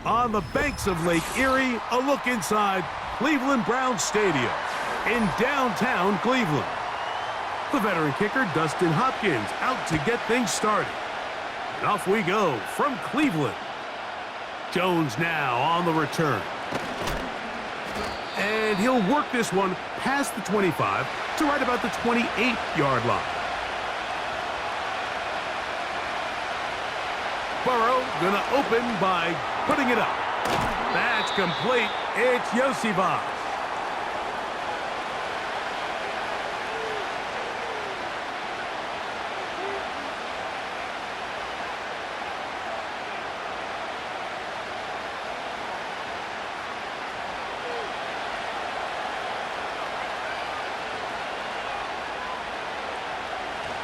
On the banks of Lake Erie, a look inside Cleveland Browns Stadium in downtown Cleveland. The veteran kicker, Dustin Hopkins, out to get things started. And off we go from Cleveland. Jones now on the return. And he'll work this one past the 25 to right about the 28-yard line. Burrow gonna open by putting it up. That's complete. It's Yosivas.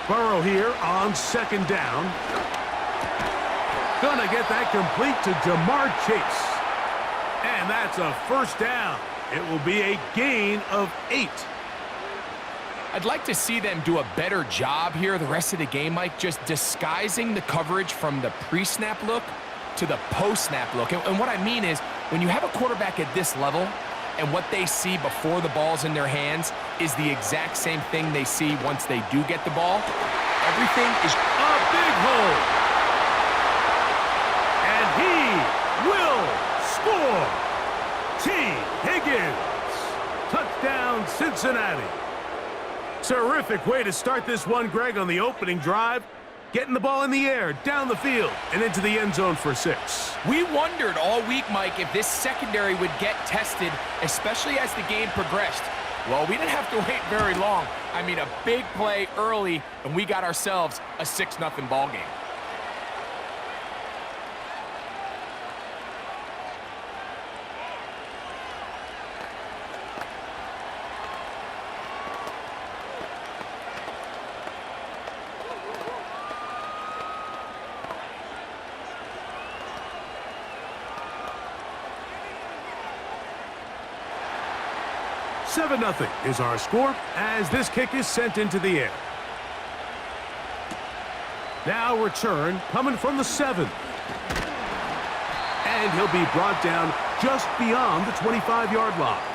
Burrow here on second down. Gonna get that complete to Jamar Chase. And that's a first down. It will be a gain of 8. I'd like to see them do a better job here the rest of the game, Mike, just disguising the coverage from the pre-snap look to the post-snap look. And what I mean is, when you have a quarterback at this level, and what they see before the ball's in their hands is the exact same thing they see once they do get the ball, everything is a big hole. And he will score. T. Higgins. Touchdown, Cincinnati. Terrific way to start this one, Greg, on the opening drive. Getting the ball in the air, down the field, and into the end zone for 6. We wondered all week, Mike, if this secondary would get tested, especially as the game progressed. Well, we didn't have to wait very long. I mean, a big play early, and we got ourselves a 6-0 ball game. Seven 0 is our score as this kick is sent into the air. Now return coming from the 7. And he'll be brought down just beyond the 25-yard line.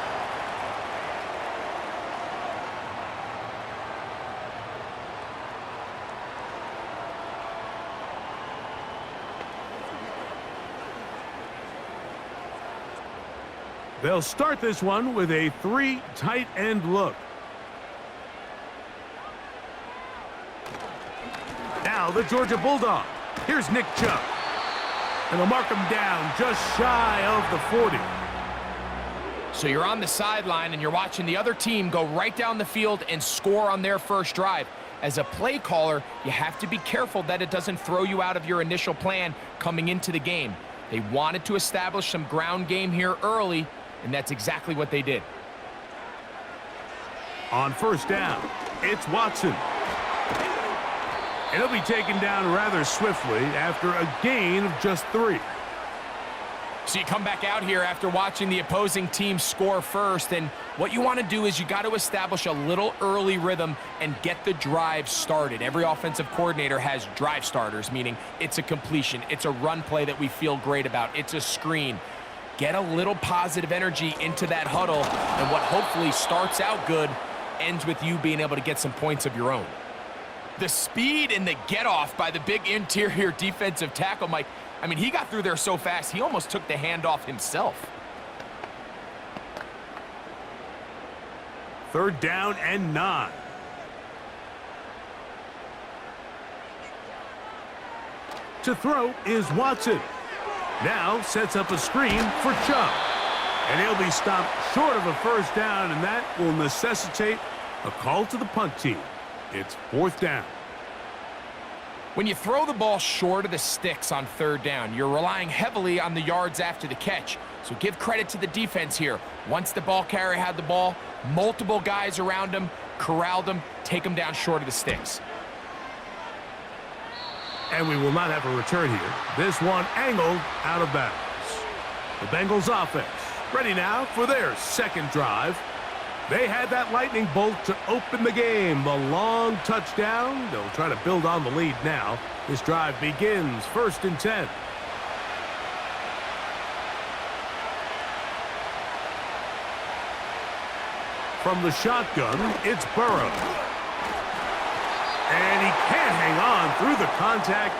They'll start this one with a 3 tight end look. Now the Georgia Bulldog. Here's Nick Chubb. And they'll mark him down just shy of the 40. So you're on the sideline and you're watching the other team go right down the field and score on their first drive. As a play caller, you have to be careful that it doesn't throw you out of your initial plan coming into the game. They wanted to establish some ground game here early, and that's exactly what they did. On first down, it's Watson. And he'll be taken down rather swiftly after a gain of just 3. So you come back out here after watching the opposing team score first, and what you want to do is you got to establish a little early rhythm and get the drive started. Every offensive coordinator has drive starters, meaning it's a completion, it's a run play that we feel great about, it's a screen. Get a little positive energy into that huddle, and what hopefully starts out good ends with you being able to get some points of your own. The speed and the get-off by the big interior defensive tackle, Mike, I mean, he got through there so fast, he almost took the handoff himself. Third down and 9. To throw is Watson. Now sets up a screen for Chubb. And he'll be stopped short of a first down, and that will necessitate a call to the punt team. It's 4th down. When you throw the ball short of the sticks on 3rd down, you're relying heavily on the yards after the catch. So give credit to the defense here. Once the ball carrier had the ball, multiple guys around him, corralled him, take him down short of the sticks. And we will not have a return here. This one angled out of bounds. The Bengals offense ready now for their second drive. They had that lightning bolt to open the game. The long touchdown. They'll try to build on the lead now. This drive begins 1st and 10. From the shotgun, it's Burrow. And he can't hang on through the contact.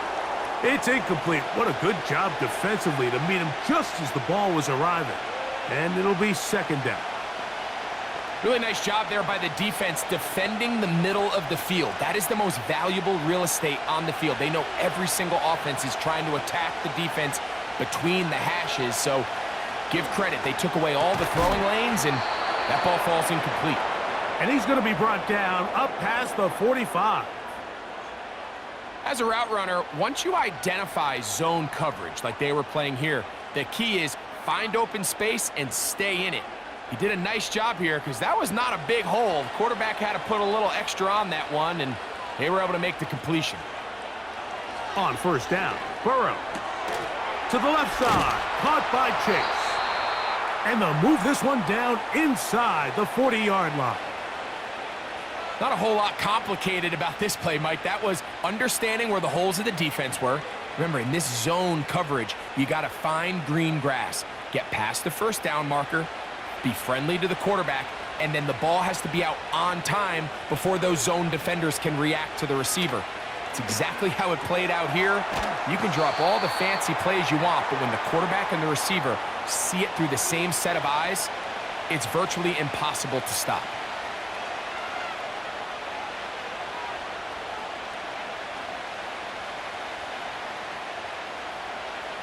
It's incomplete. What a good job defensively to meet him just as the ball was arriving. And it'll be second down. Really nice job there by the defense defending the middle of the field. That is the most valuable real estate on the field. They know every single offense is trying to attack the defense between the hashes. So give credit. They took away all the throwing lanes, and that ball falls incomplete. And he's going to be brought down up past the 45. As a route runner, once you identify zone coverage like they were playing here, the key is find open space and stay in it. He did a nice job here because that was not a big hole. The quarterback had to put a little extra on that one, and they were able to make the completion. On first down, Burrow to the left side, caught by Chase. And they'll move this one down inside the 40-yard line. Not a whole lot complicated about this play, Mike. That was understanding where the holes of the defense were. Remember, in this zone coverage, you got to find green grass, get past the first down marker, be friendly to the quarterback, and then the ball has to be out on time before those zone defenders can react to the receiver. It's exactly how it played out here. You can drop all the fancy plays you want, but when the quarterback and the receiver see it through the same set of eyes, it's virtually impossible to stop.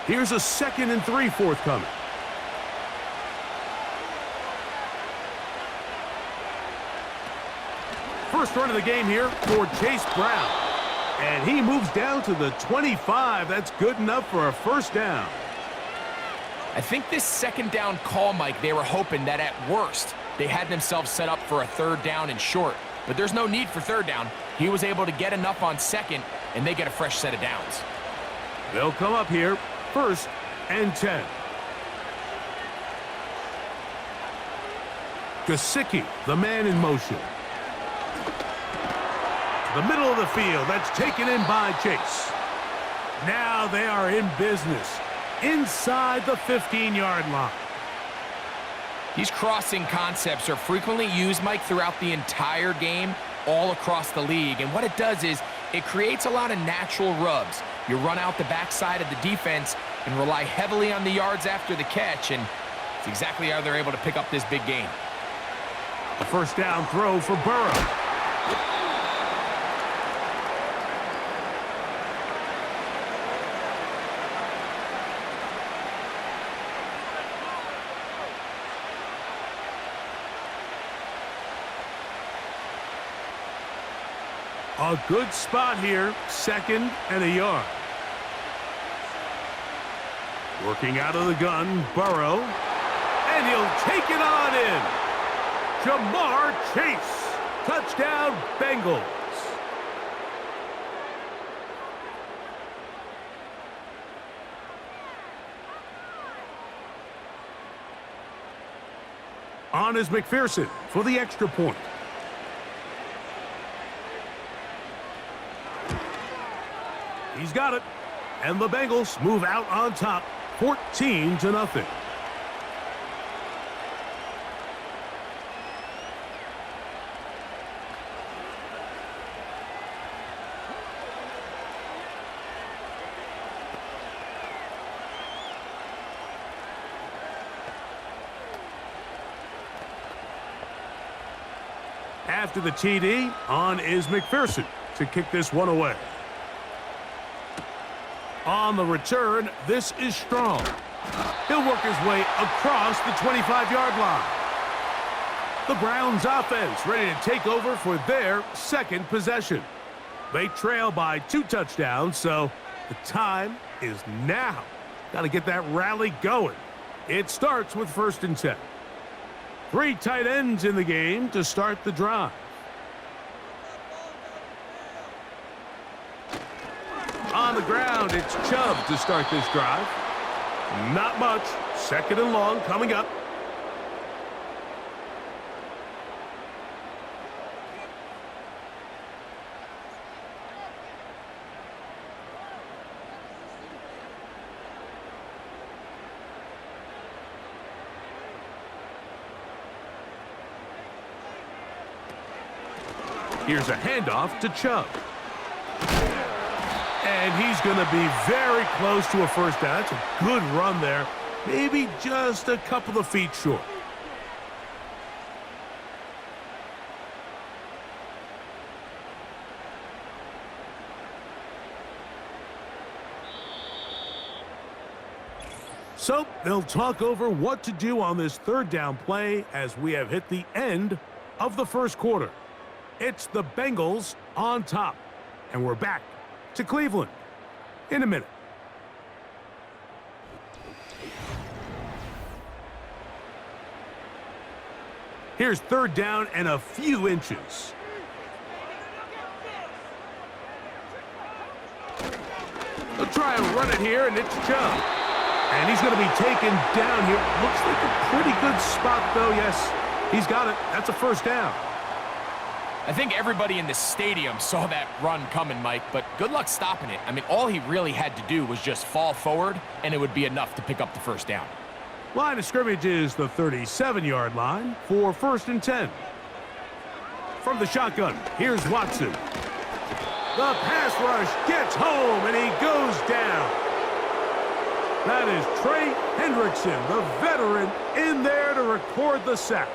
Here's a 2nd and 3 forthcoming. First run of the game here for Chase Brown. And he moves down to the 25. That's good enough for a first down. I think this second down call, Mike, they were hoping that at worst they had themselves set up for a third down and short. But there's no need for third down. He was able to get enough on second, and they get a fresh set of downs. They'll come up here, 1st and 10. Gesicki, the man in motion. The middle of the field, that's taken in by Chase. Now they are in business inside the 15-yard line. These crossing concepts are frequently used, Mike, throughout the entire game, all across the league. And what it does is it creates a lot of natural rubs. You run out the backside of the defense and rely heavily on the yards after the catch, and it's exactly how they're able to pick up this big gain. A first down throw for Burrow. A good spot here, 2nd and a yard. Working out of the gun, Burrow. And he'll take it on in. Jamar Chase. Touchdown, Bengals. On is McPherson for the extra point. He's got it. And the Bengals move out on top, 14-0. After the TD, on is McPherson to kick this one away. On the return, this is Strong. He'll work his way across the 25-yard line. The Browns offense ready to take over for their second possession. They trail by 2 touchdowns, so the time is now. Got to get that rally going. It starts with 1st and 10. 3 tight ends in the game to start the drive. On the ground, it's Chubb to start this drive. Not much. 2nd and long coming up. Here's a handoff to Chubb. And he's going to be very close to a first down. That's a good run there. Maybe just a couple of feet short. So they'll talk over what to do on this third down play as we have hit the end of the first quarter. It's the Bengals on top. And we're back to Cleveland in a minute. Here's third down and a few inches. They'll try and run it here, and it's Chubb. And he's going to be taken down here. Looks like a pretty good spot, though. Yes, he's got it. That's a first down. I think everybody in the stadium saw that run coming, Mike, but good luck stopping it. I mean, all he really had to do was just fall forward, and it would be enough to pick up the first down. Line of scrimmage is the 37-yard line for 1st and 10. From the shotgun, here's Watson. The pass rush gets home, and he goes down. That is Trey Hendrickson, the veteran, in there to record the sack.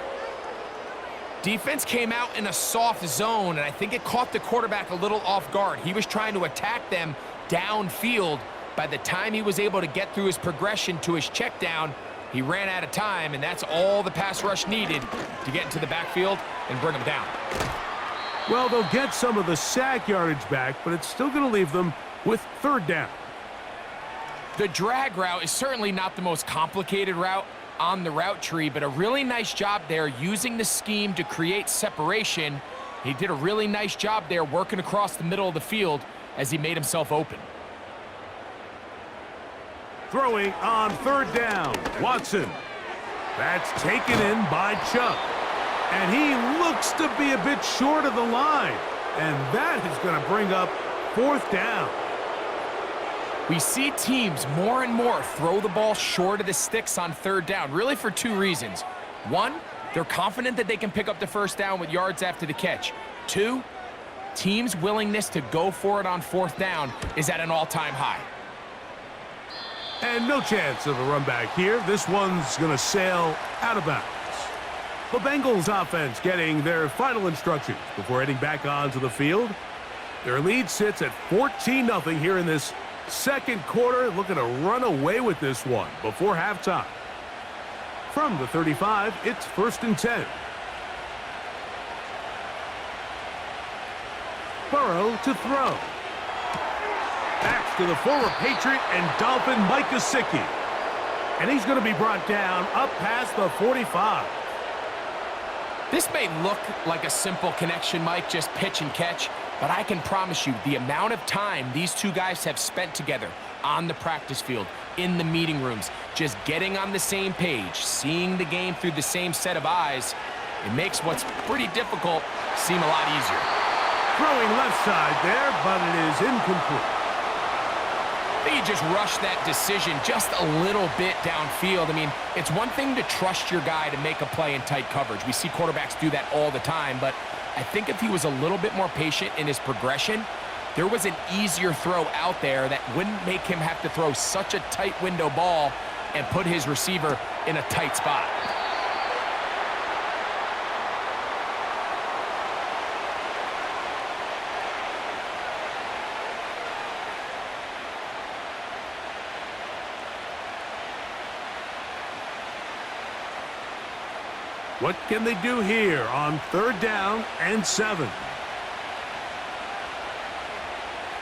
Defense came out in a soft zone, and I think it caught the quarterback a little off guard. He was trying to attack them downfield. By the time he was able to get through his progression to his check down, he ran out of time, and that's all the pass rush needed to get into the backfield and bring him down. Well, they'll get some of the sack yardage back, but it's still going to leave them with third down. The drag route is certainly not the most complicated route on the route tree, but a really nice job there using the scheme to create separation. He did a really nice job there working across the middle of the field as he made himself open. Throwing on third down, Watson. That's taken in by Chubb. And he looks to be a bit short of the line. And that is going to bring up fourth down. We see teams more and more throw the ball short of the sticks on third down, really for two reasons. One, they're confident that they can pick up the first down with yards after the catch. Two, teams' willingness to go for it on fourth down is at an all-time high. And no chance of a run back here. This one's going to sail out of bounds. The Bengals offense getting their final instructions before heading back onto the field. Their lead sits at 14-0 here in this second quarter, looking to run away with this one before halftime. From the 35, it's 1st and 10. Burrow to throw. Back to the former Patriot and Dolphin Mike Gesicki. And he's going to be brought down up past the 45. This may look like a simple connection, Mike, just pitch and catch, but I can promise you the amount of time these two guys have spent together on the practice field, in the meeting rooms, just getting on the same page, seeing the game through the same set of eyes, it makes what's pretty difficult seem a lot easier. Throwing left side there, but it is incomplete. I think he just rushed that decision just a little bit downfield. I mean, it's one thing to trust your guy to make a play in tight coverage. We see quarterbacks do that all the time, but I think if he was a little bit more patient in his progression, there was an easier throw out there that wouldn't make him have to throw such a tight window ball and put his receiver in a tight spot. What can they do here on third down and 7?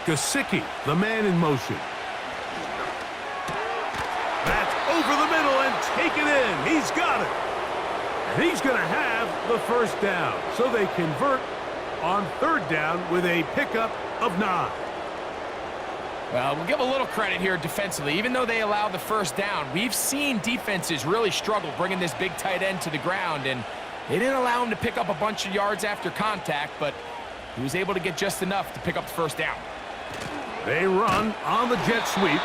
Gesicki, the man in motion. That's over the middle and taken in. He's got it. And he's going to have the first down. So they convert on third down with a pickup of 9. Well, we'll give a little credit here defensively. Even though they allowed the first down, we've seen defenses really struggle bringing this big tight end to the ground, and they didn't allow him to pick up a bunch of yards after contact, but he was able to get just enough to pick up the first down. They run on the jet sweep.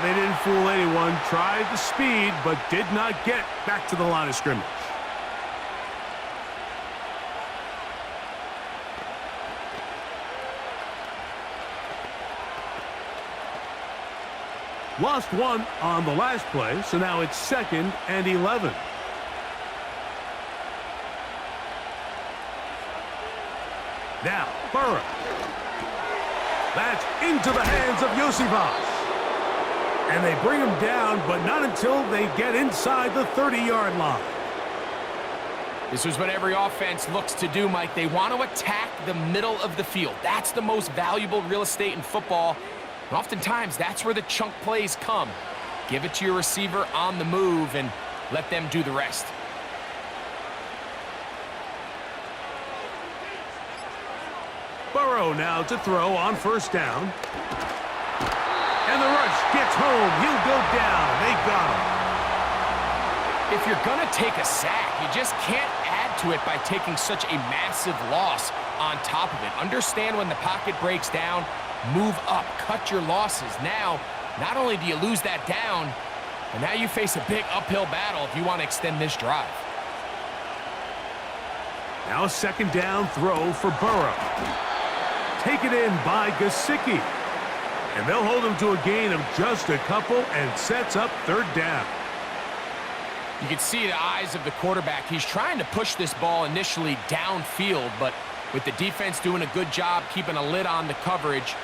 They didn't fool anyone. Tried the speed, but did not get back to the line of scrimmage. Lost one on the last play, so now it's 2nd and 11. Now, Burrow. That's into the hands of Yosivas. And they bring him down, but not until they get inside the 30-yard line. This is what every offense looks to do, Mike. They want to attack the middle of the field. That's the most valuable real estate in football. And oftentimes, that's where the chunk plays come. Give it to your receiver on the move and let them do the rest. Burrow now to throw on 1st down. And the rush gets home. He'll go down. They got him. If you're going to take a sack, you just can't add to it by taking such a massive loss on top of it. Understand when the pocket breaks down, move up, cut your losses. Now, not only do you lose that down, but now you face a big uphill battle if you want to extend this drive. Now a 2nd down throw for Burrow. Taken in by Gesicki. And they'll hold him to a gain of just a couple and sets up 3rd down. You can see the eyes of the quarterback. He's trying to push this ball initially downfield, but with the defense doing a good job keeping a lid on the coverage,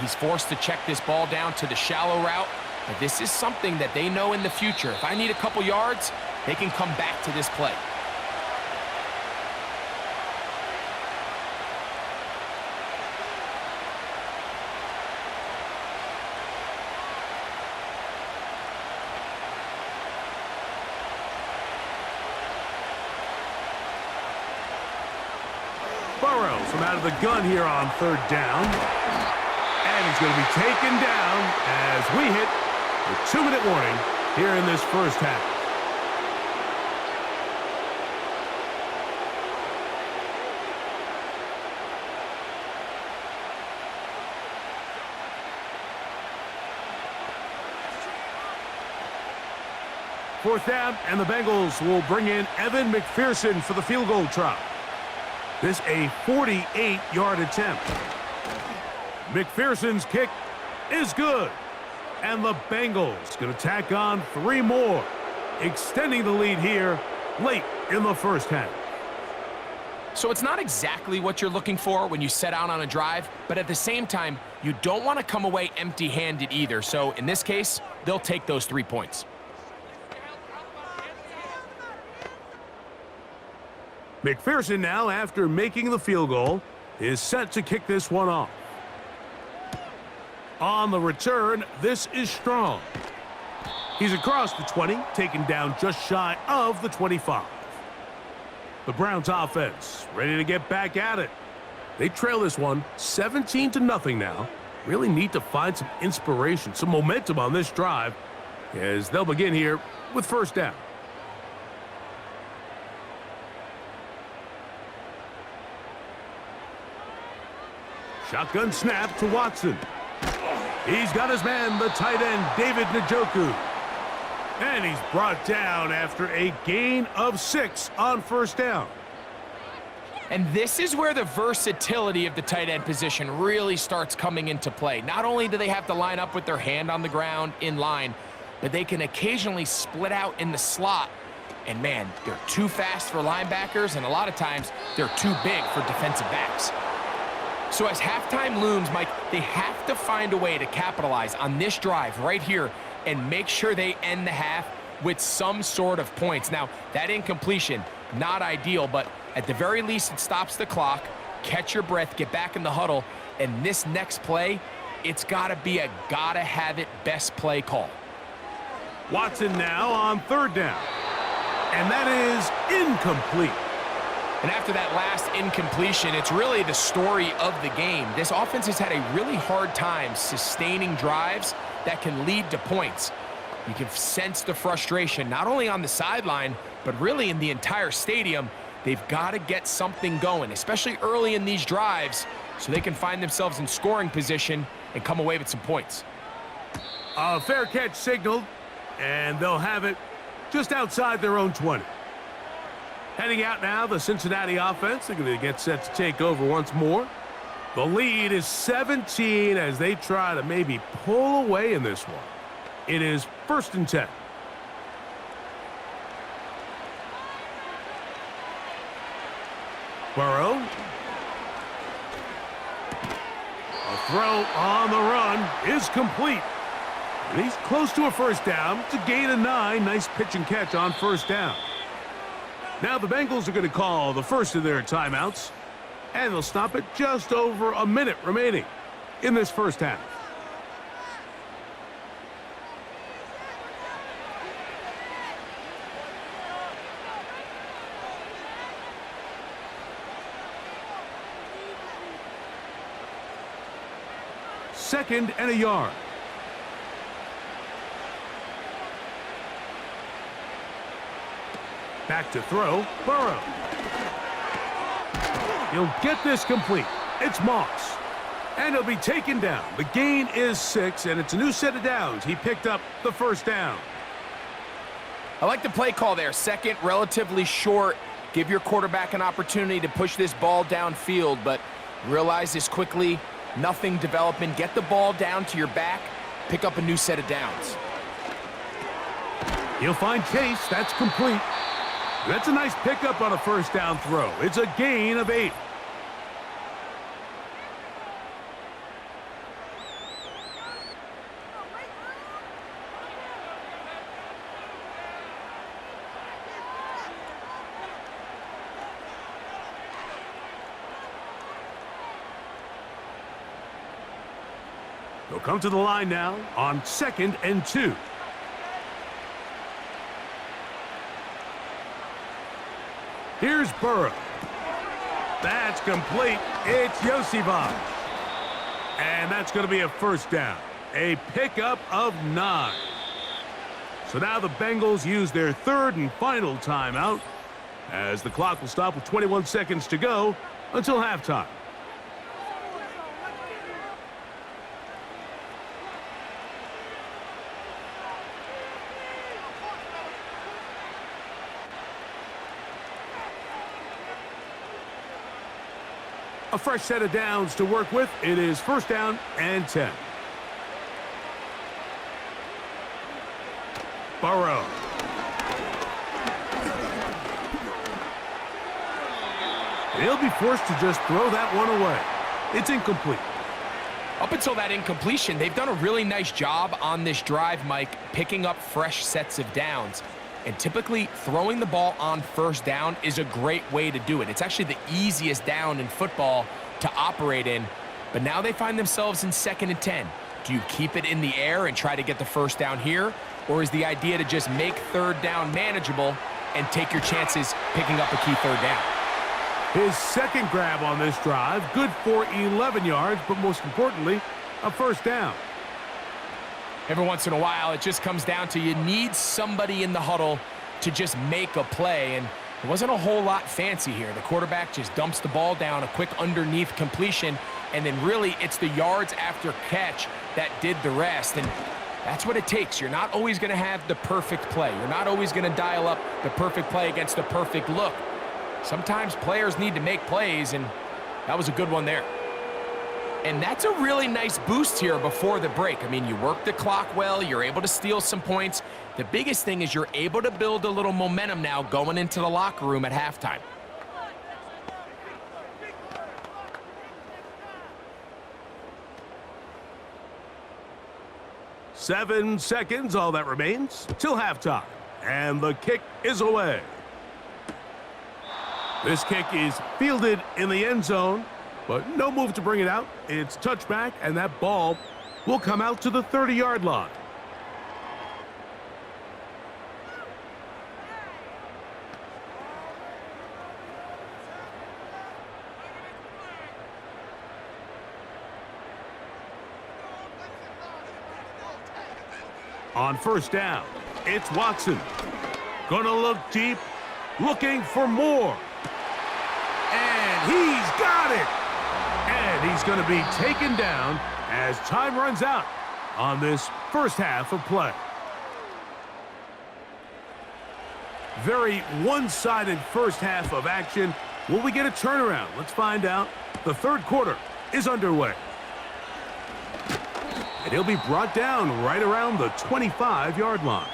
he's forced to check this ball down to the shallow route. But this is something that they know in the future. If I need a couple yards, they can come back to this play. Burrow from out of the gun here on 3rd down. And he's going to be taken down as we hit the 2-minute warning here in this 1st half. Fourth down, and the Bengals will bring in Evan McPherson for the field goal try. This a 48-yard attempt. McPherson's kick is good. And the Bengals going to tack on 3 more, extending the lead here late in the 1st half. So it's not exactly what you're looking for when you set out on a drive, but at the same time, you don't want to come away empty-handed either. So in this case, they'll take those 3 points. McPherson now, after making the field goal, is set to kick this one off. On the return, this is Strong. He's across the 20, taken down just shy of the 25. The Browns offense ready to get back at it. They trail this one 17-0 now. Really need to find some inspiration, some momentum on this drive as they'll begin here with 1st down. Shotgun snap to Watson. He's got his man, the tight end, David Njoku. And he's brought down after a gain of 6 on 1st down. And this is where the versatility of the tight end position really starts coming into play. Not only do they have to line up with their hand on the ground in line, but they can occasionally split out in the slot. And man, they're too fast for linebackers, and a lot of times they're too big for defensive backs. So as halftime looms, Mike, they have to find a way to capitalize on this drive right here and make sure they end the half with some sort of points. Now, that incompletion, not ideal, but at the very least, it stops the clock. Catch your breath, get back in the huddle, and this next play, it's got to be a gotta-have-it best play call. Watson now on 3rd down, and that is incomplete. And after that last incompletion, it's really the story of the game. This offense has had a really hard time sustaining drives that can lead to points. You can sense the frustration, not only on the sideline, but really in the entire stadium. They've got to get something going, especially early in these drives, so they can find themselves in scoring position and come away with some points. A fair catch signaled, and they'll have it just outside their own 20. Heading out now, the Cincinnati offense. They're going to get set to take over once more. The lead is 17 as they try to maybe pull away in this one. It is 1st and 10. Burrow. A throw on the run is complete. And he's close to a first down. It's a gain of 9. Nice pitch and catch on first down. Now the Bengals are going to call the first of their timeouts. And they'll stop it just over a minute remaining in this first half. Second and a yard. Back to throw, Burrow. He'll get this complete. It's Moss. And he'll be taken down. The gain is 6, and it's a new set of downs. He picked up the first down. I like the play call there. Second, relatively short. Give your quarterback an opportunity to push this ball downfield, but realize this quickly. Nothing developing. Get the ball down to your back. Pick up a new set of downs. He'll find Chase. That's complete. That's a nice pickup on a first down throw. It's a gain of 8. They'll come to the line now on 2nd and 2. Here's Burrow. That's complete. It's Yosivas. And that's going to be a first down. A pickup of 9. So now the Bengals use their 3rd and final timeout as the clock will stop with 21 seconds to go until halftime. A fresh set of downs to work with. It is 1st down and 10. Burrow. He'll be forced to just throw that one away. It's incomplete. Up until that incompletion, they've done a really nice job on this drive, Mike, picking up fresh sets of downs. And typically, throwing the ball on first down is a great way to do it. It's actually the easiest down in football to operate in. But now they find themselves in 2nd and 10. Do you keep it in the air and try to get the first down here? Or is the idea to just make 3rd down manageable and take your chances picking up a key 3rd down? His second grab on this drive, good for 11 yards, but most importantly, a first down. Every once in a while, it just comes down to you need somebody in the huddle to just make a play, and it wasn't a whole lot fancy here. The quarterback just dumps the ball down, a quick underneath completion, and then really it's the yards after catch that did the rest, and that's what it takes. You're not always going to have the perfect play. You're not always going to dial up the perfect play against the perfect look. Sometimes players need to make plays, and that was a good one there. And that's a really nice boost here before the break. I mean, you work the clock well. You're able to steal some points. The biggest thing is you're able to build a little momentum now going into the locker room at halftime. Seven seconds, all that remains, till halftime. And the kick is away. This kick is fielded in the end zone, but no move to bring it out. It's touchback, and that ball will come out to the 30-yard line. On first down, it's Watson. Gonna look deep, looking for more. And he's got it! And he's going to be taken down as time runs out on this first half of play. Very one-sided first half of action. Will we get a turnaround? Let's find out. The third quarter is underway. And he'll be brought down right around the 25-yard line.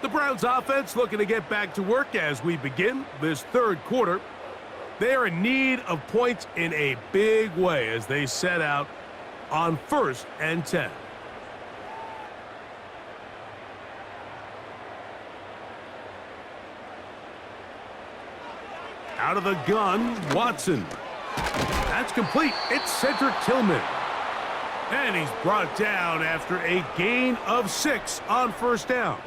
The Browns offense looking to get back to work as we begin this third quarter. They are in need of points in a big way as they set out on 1st and 10. Out of the gun, Watson. That's complete. It's Cedric Tillman. And he's brought down after a gain of 6 on 1st down.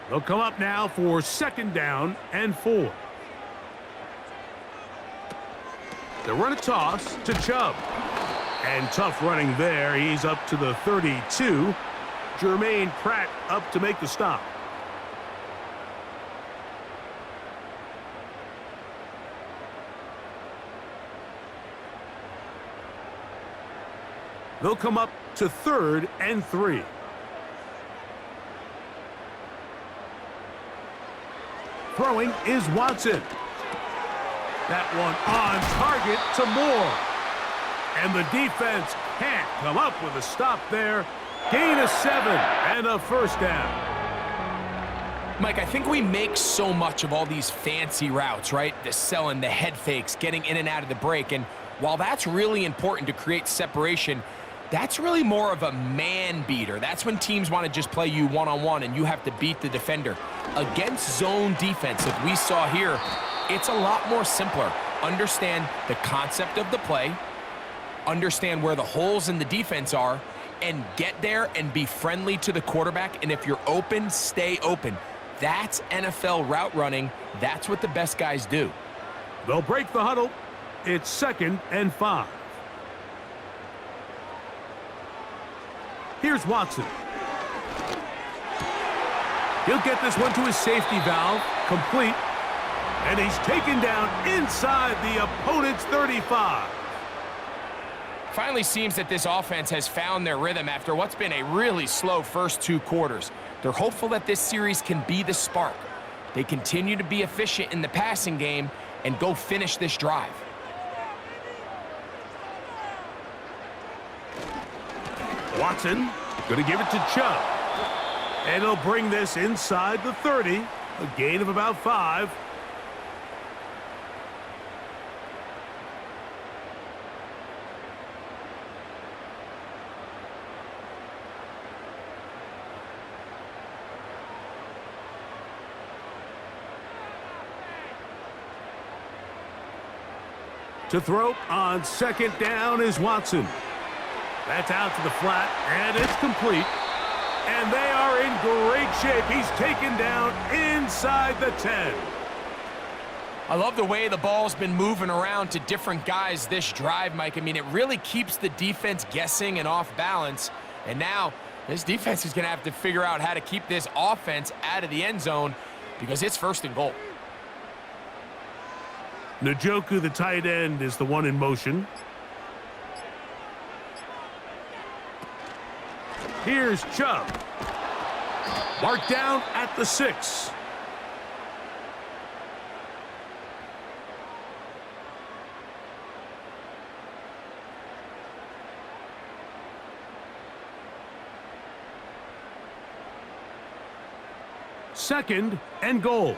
They'll come up now for 2nd down and 4. They run a toss to Chubb. And tough running there. He's up to the 32. Jermaine Pratt up to make the stop. They'll come up to 3rd and 3. Throwing is Watson. That one on target to Moore. And the defense can't come up with a stop there. Gain of 7 and a 1st down. Mike, I think we make so much of all these fancy routes, right? The selling, the head fakes, getting in and out of the break. And while that's really important to create separation, that's really more of a man beater. That's when teams want to just play you one-on-one and you have to beat the defender. Against zone defense, like we saw here, it's a lot more simpler. Understand the concept of the play, understand where the holes in the defense are, and get there and be friendly to the quarterback. And if you're open, stay open. That's NFL route running. That's what the best guys do. They'll break the huddle. It's 2nd and 5. Here's Watson. He'll get this one to his safety valve, complete. And he's taken down inside the opponent's 35. Finally seems that this offense has found their rhythm after what's been a really slow first 2 quarters. They're hopeful that this series can be the spark. They continue to be efficient in the passing game and go finish this drive. Watson going to give it to Chubb. And he'll bring this inside the 30. A gain of about 5. To throw on 2nd down is Watson. That's out to the flat, and it's complete. And they are in great shape. He's taken down inside the 10. I love the way the ball's been moving around to different guys this drive, Mike. I mean, it really keeps the defense guessing and off balance. And now this defense is going to have to figure out how to keep this offense out of the end zone because it's 1st and goal. Njoku, the tight end, is the one in motion. Here's Chubb. Marked down at the 6. Second and goal.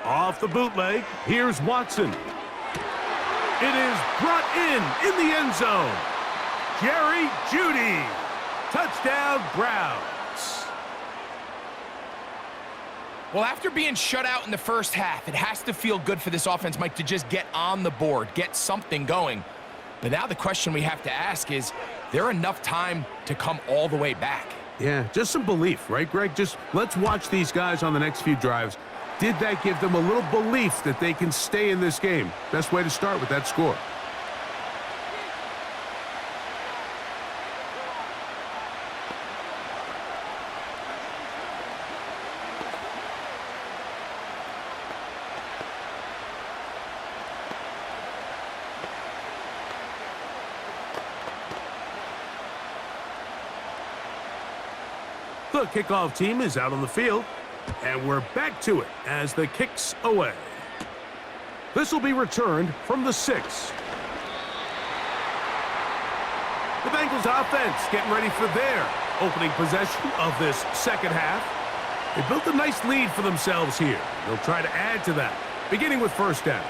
Off the bootleg, here's Watson. It is brought in the end zone. Jerry Jeudy. Touchdown, Browns. Well, after being shut out in the first half, it has to feel good for this offense, Mike, to just get on the board, get something going. But now the question we have to ask is there enough time to come all the way back? Yeah, just some belief, right, Greg? Just let's watch these guys on the next few drives. Did that give them a little belief that they can stay in this game? Best way to start with that score. The The kickoff team is out on the field, and we're back to it as the kick's away. This will be returned from the 6. The Bengals offense getting ready for their opening possession of this second half. They built a nice lead for themselves here. They'll try to add to that, beginning with first down.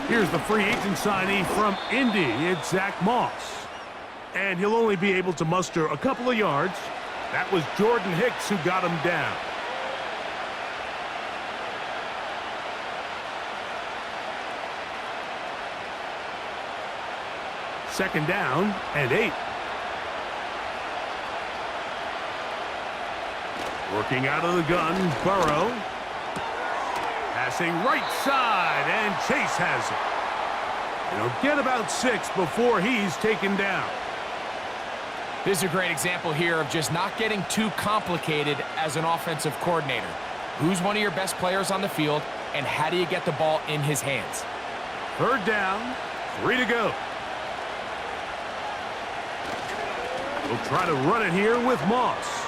Here's the free agent signee from Indy. It's Zach Moss. And he'll only be able to muster a couple of yards. That was Jordan Hicks who got him down. Second down and 8. Working out of the gun, Burrow. Passing right side, and Chase has it. And he'll get about 6 before he's taken down. This is a great example here of just not getting too complicated as an offensive coordinator. Who's one of your best players on the field, and how do you get the ball in his hands? Third down, 3 to go. We'll try to run it here with Moss.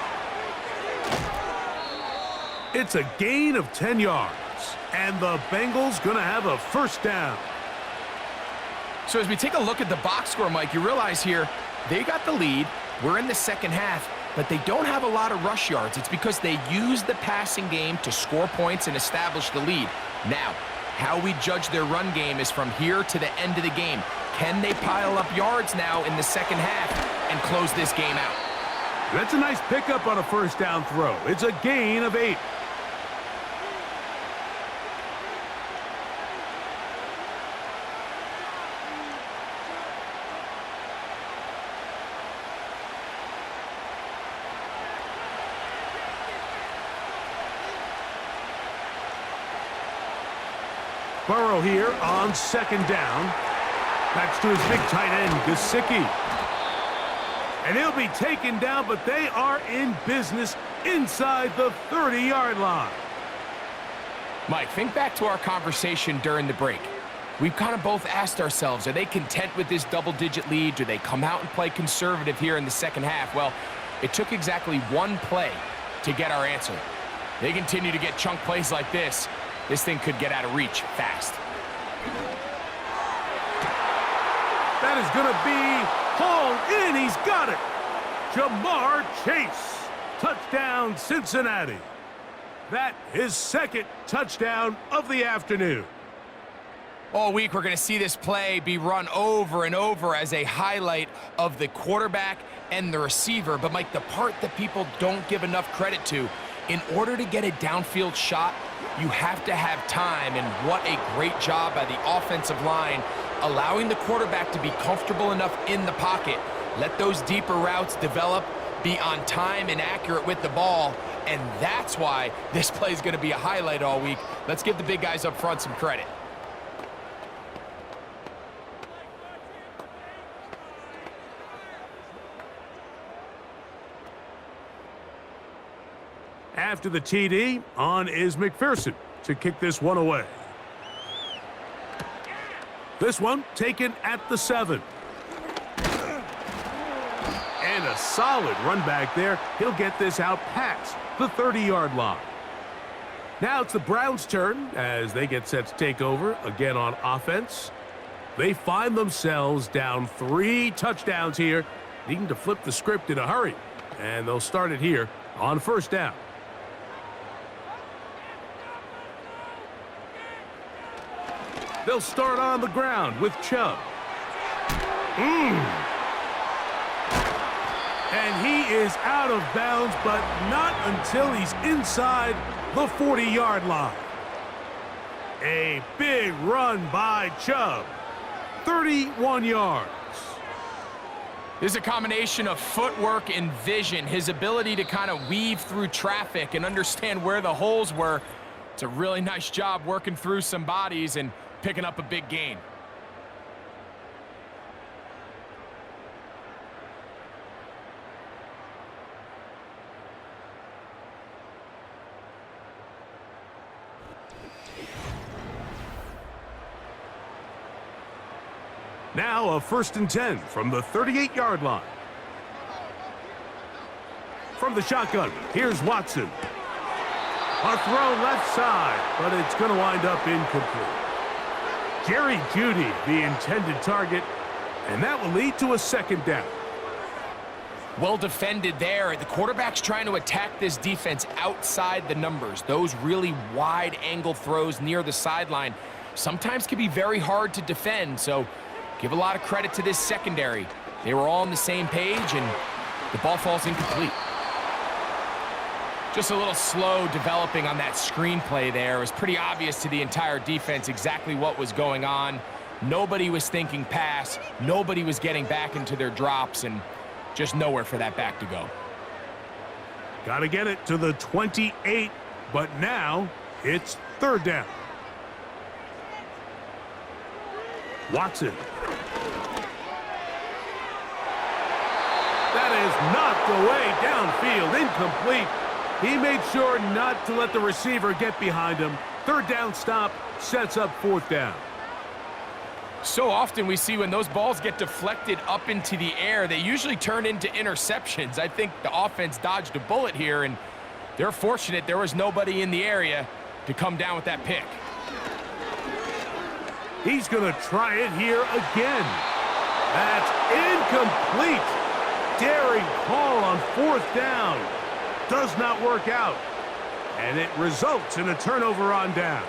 It's a gain of 10 yards. And the Bengals going to have a first down. So as we take a look at the box score, Mike, you realize here they got the lead. We're in the second half, but they don't have a lot of rush yards. It's because they use the passing game to score points and establish the lead. Now, how we judge their run game is from here to the end of the game. Can they pile up yards now in the second half and close this game out? That's a nice pickup on a first down throw. It's a gain of 8. Burrow here on second down. Back to his big tight end, Gesicki. And he'll be taken down, but they are in business inside the 30-yard line. Mike, think back to our conversation during the break. We've kind of both asked ourselves, are they content with this double-digit lead? Do they come out and play conservative here in the second half? Well, it took exactly one play to get our answer. They continue to get chunk plays like this. This thing could get out of reach fast. That is going to be hauled in. He's got it. Jamar Chase. Touchdown, Cincinnati. That is second touchdown of the afternoon. All week, we're going to see this play be run over and over as a highlight of the quarterback and the receiver. But, Mike, the part that people don't give enough credit to, in order to get a downfield shot, you have to have time, and what a great job by the offensive line, allowing the quarterback to be comfortable enough in the pocket, let those deeper routes develop, be on time and accurate with the ball, and that's why this play is going to be a highlight all week. Let's give the big guys up front some credit. After the TD, on is McPherson to kick this one away. This one taken at the 7. And a solid run back there. He'll get this out past the 30-yard line. Now it's the Browns' turn as they get set to take over again on offense. They find themselves down 3 touchdowns here, needing to flip the script in a hurry. And they'll start it here on first down. They'll start on the ground with Chubb. And he is out of bounds, but not until he's inside the 40-yard line. A big run by Chubb. 31 yards. This is a combination of footwork and vision, his ability to kind of weave through traffic and understand where the holes were. It's a really nice job working through some bodies and picking up a big gain. Now a 1st and 10 from the 38-yard line. From the shotgun, here's Watson. A throw left side, but it's going to wind up incomplete. Jerry Jeudy, the intended target, and that will lead to a 2nd down. Well defended there. The quarterback's trying to attack this defense outside the numbers. Those really wide angle throws near the sideline sometimes can be very hard to defend, so give a lot of credit to this secondary. They were all on the same page, and the ball falls incomplete. Just a little slow developing on that screenplay there. It was pretty obvious to the entire defense exactly what was going on. Nobody was thinking pass. Nobody was getting back into their drops, and just nowhere for that back to go. Got to get it to the 28, but now it's 3rd down. Watson. That is knocked away downfield, incomplete. He made sure not to let the receiver get behind him. 3rd down stop sets up 4th down. So often we see when those balls get deflected up into the air, they usually turn into interceptions. I think the offense dodged a bullet here, and they're fortunate there was nobody in the area to come down with that pick. He's going to try it here again. That's incomplete. Daring call on 4th down. Does not work out. And it results in a turnover on downs.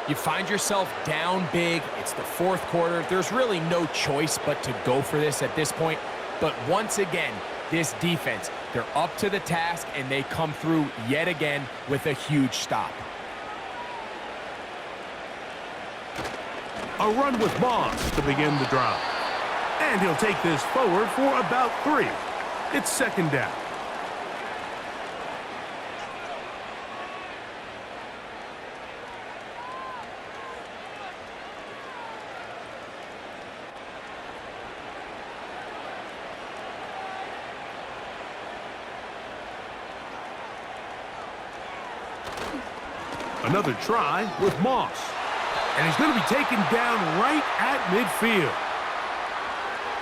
You find yourself down big. It's the 4th quarter. There's really no choice but to go for this at this point. But once again, this defense, they're up to the task, and they come through yet again with a huge stop. A run with Moss to begin the drive. And he'll take this forward for about 3. It's 2nd down. Another try with Moss. And he's going to be taken down right at midfield.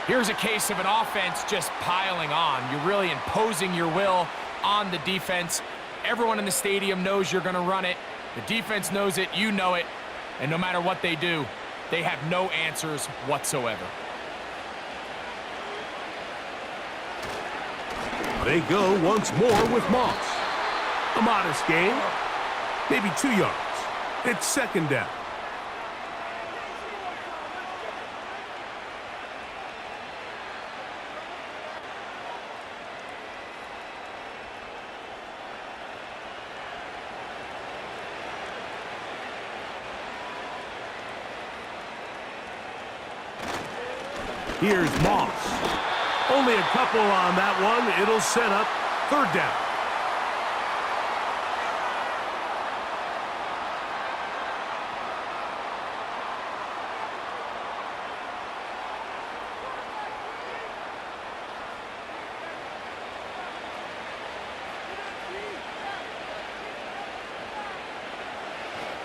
Here's a case of an offense just piling on. You're really imposing your will on the defense. Everyone in the stadium knows you're going to run it. The defense knows it, you know it. And no matter what they do, they have no answers whatsoever. They go once more with Moss. A modest gain. Maybe 2 yards. It's 2nd down. Here's Moss. Only a couple on that one. It'll set up 3rd down.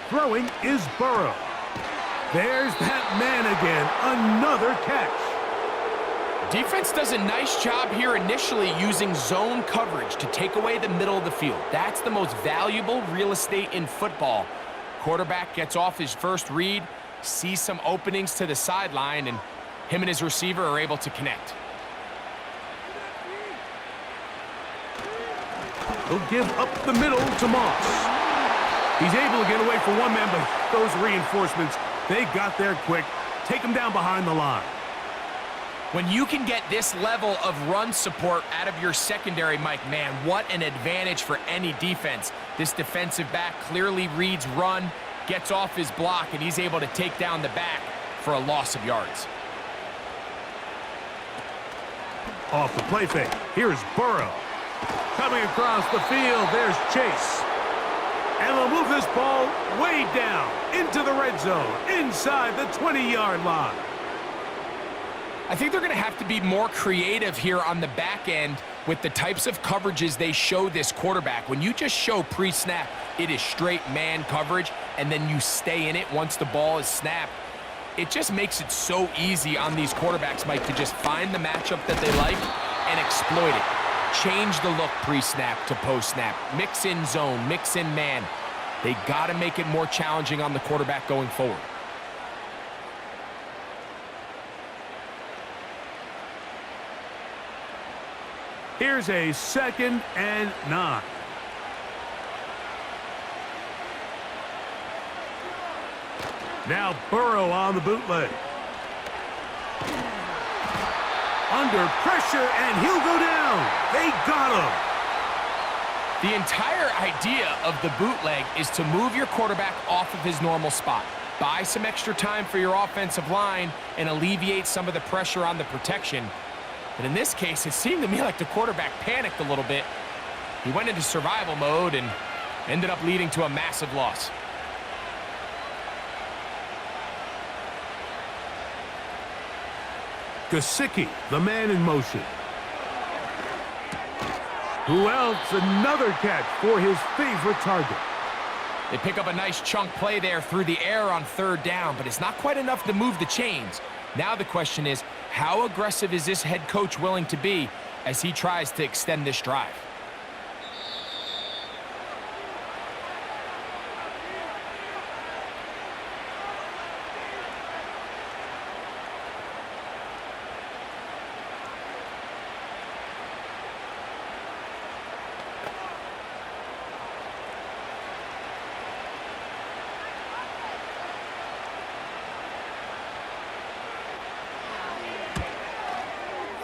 Throwing is Burrow. There's that man again. Another catch. Defense does a nice job here initially using zone coverage to take away the middle of the field. That's the most valuable real estate in football. Quarterback gets off his first read, sees some openings to the sideline, and him and his receiver are able to connect. He'll give up the middle to Moss. He's able to get away for one man, but those reinforcements, they got there quick. Take him down behind the line. When you can get this level of run support out of your secondary, Mike, man, what an advantage for any defense. This defensive back clearly reads run, gets off his block, and he's able to take down the back for a loss of yards. Off the play fake. Here's Burrow. Coming across the field, there's Chase. And they'll move this ball way down into the red zone, inside the 20-yard line. I think they're going to have to be more creative here on the back end with the types of coverages they show this quarterback. When you just show pre-snap, it is straight man coverage, and then you stay in it once the ball is snapped. it just makes it so easy on these quarterbacks, Mike, to just find the matchup that they like and exploit it. Change the look pre-snap to post-snap. Mix in zone, mix in man. They got to make it more challenging on the quarterback going forward. Here's a 2nd and 9. Now Burrow on the bootleg. Under pressure, and he'll go down. They got him. The entire idea of the bootleg is to move your quarterback off of his normal spot. Buy some extra time for your offensive line and alleviate some of the pressure on the protection. But in this case, it seemed to me like the quarterback panicked a little bit. He went into survival mode and ended up leading to a massive loss. Gesicki, the man in motion. Who else? Another catch for his favorite target. They pick up a nice chunk play there through the air on 3rd down, but it's not quite enough to move the chains. Now the question is, how aggressive is this head coach willing to be as he tries to extend this drive?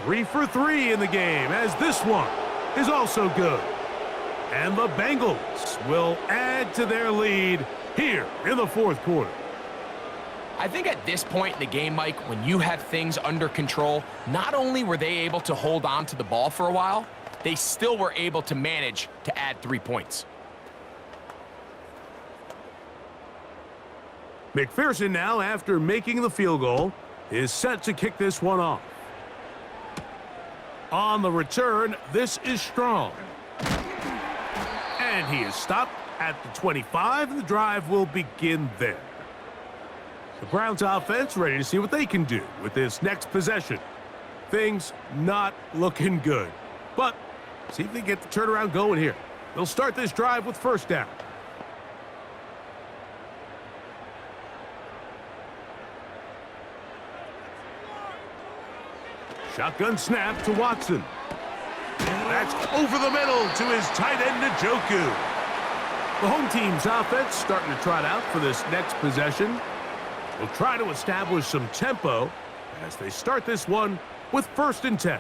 Three for 3 in the game, as this one is also good. And the Bengals will add to their lead here in the 4th quarter. I think at this point in the game, Mike, when you have things under control, not only were they able to hold on to the ball for a while, they still were able to manage to add 3 points. McPherson now, after making the field goal, is set to kick this one off. On the return, this is Strong. And he is stopped at the 25, and the drive will begin there. The Browns offense ready to see what they can do with this next possession. Things not looking good, but see if they get the turnaround going here. They'll start this drive with 1st down. Shotgun snap to Watson. That's over the middle to his tight end, Njoku. The home team's offense starting to trot out for this next possession. They'll try to establish some tempo as they start this one with 1st and 10.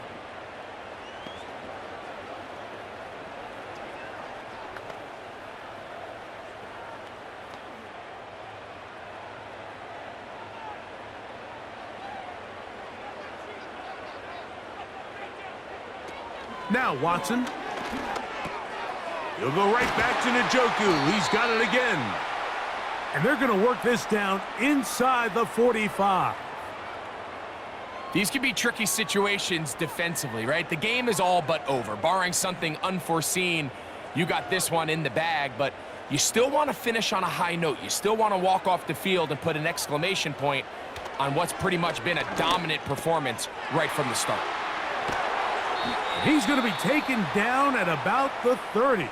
Now Watson. He'll go right back to Njoku. He's got it again. And they're going to work this down inside the 45. These can be tricky situations defensively, right? The game is all but over. Barring something unforeseen, you got this one in the bag, but you still want to finish on a high note. You still want to walk off the field and put an exclamation point on what's pretty much been a dominant performance right from the start. He's going to be taken down at about the 30.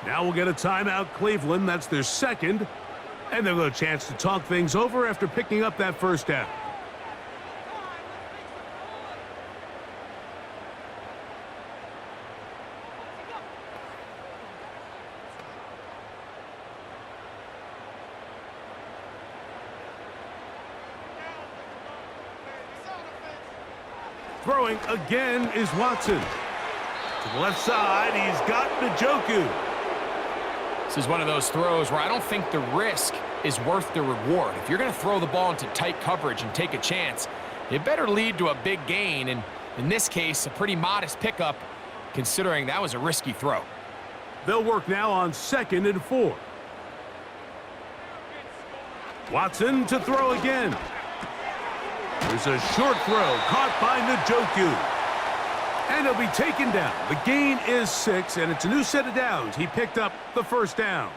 Now we'll get a timeout, Cleveland. That's their 2nd. And they'll get a chance to talk things over after picking up that 1st down. Throwing again is Watson. To the left side, he's got Njoku. This is one of those throws where I don't think the risk is worth the reward. If you're going to throw the ball into tight coverage and take a chance, it better lead to a big gain. And in this case, a pretty modest pickup, considering that was a risky throw. They'll work now on 2nd and 4. Watson to throw again. There's a short throw caught by Njoku. And he'll be taken down. The gain is 6, and it's a new set of downs. He picked up the 1st down.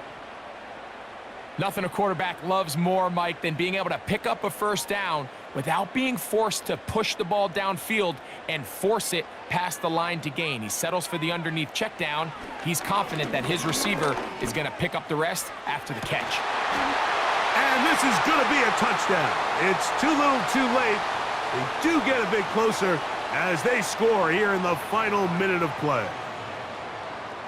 Nothing a quarterback loves more, Mike, than being able to pick up a first down without being forced to push the ball downfield and force it past the line to gain. He settles for the underneath check down. He's confident that his receiver is going to pick up the rest after the catch. And this is going to be a touchdown. It's too little too late. They do get a bit closer as they score here in the final minute of play.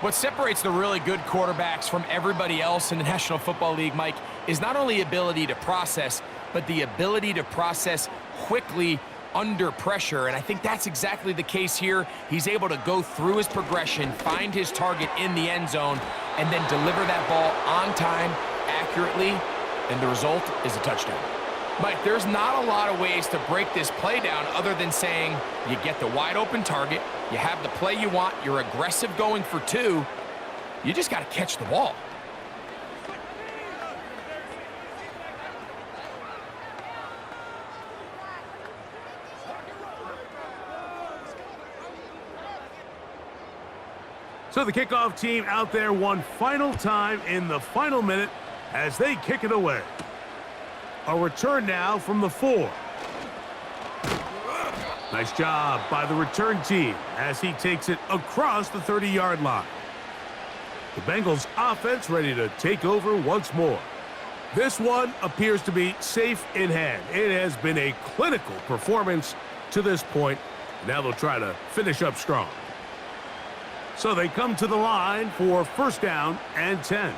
What separates the really good quarterbacks from everybody else in the National Football League, Mike, is not only ability to process, but the ability to process quickly under pressure. And I think that's exactly the case here. He's able to go through his progression, find his target in the end zone, and then deliver that ball on time, accurately, and the result is a touchdown. Mike, there's not a lot of ways to break this play down other than saying you get the wide open target, you have the play you want, you're aggressive going for two, you just got to catch the ball. So the kickoff team out there one final time in the final minute as they kick it away. A return now from the 4. Nice job by the return team as he takes it across the 30-yard line. The Bengals offense ready to take over once more. This one appears to be safe in hand. It has been a clinical performance to this point. Now they'll try to finish up strong. So they come to the line for first down and 10.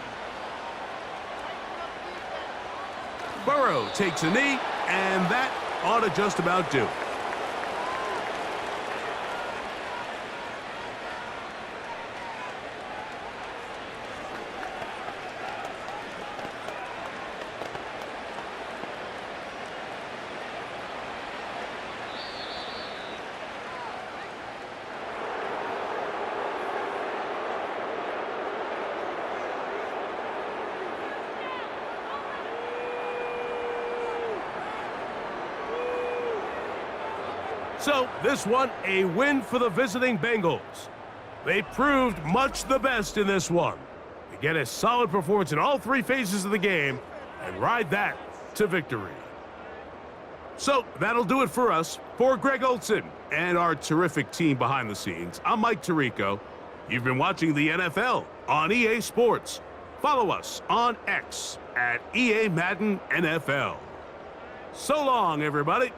Burrow takes a knee, and that ought to just about do it. So, this one, a win for the visiting Bengals. They proved much the best in this one. They get a solid performance in all three phases of the game and ride that to victory. So, that'll do it for us. For Greg Olson and our terrific team behind the scenes, I'm Mike Tirico. You've been watching the NFL on EA Sports. Follow us on X at EA Madden NFL. So long, everybody.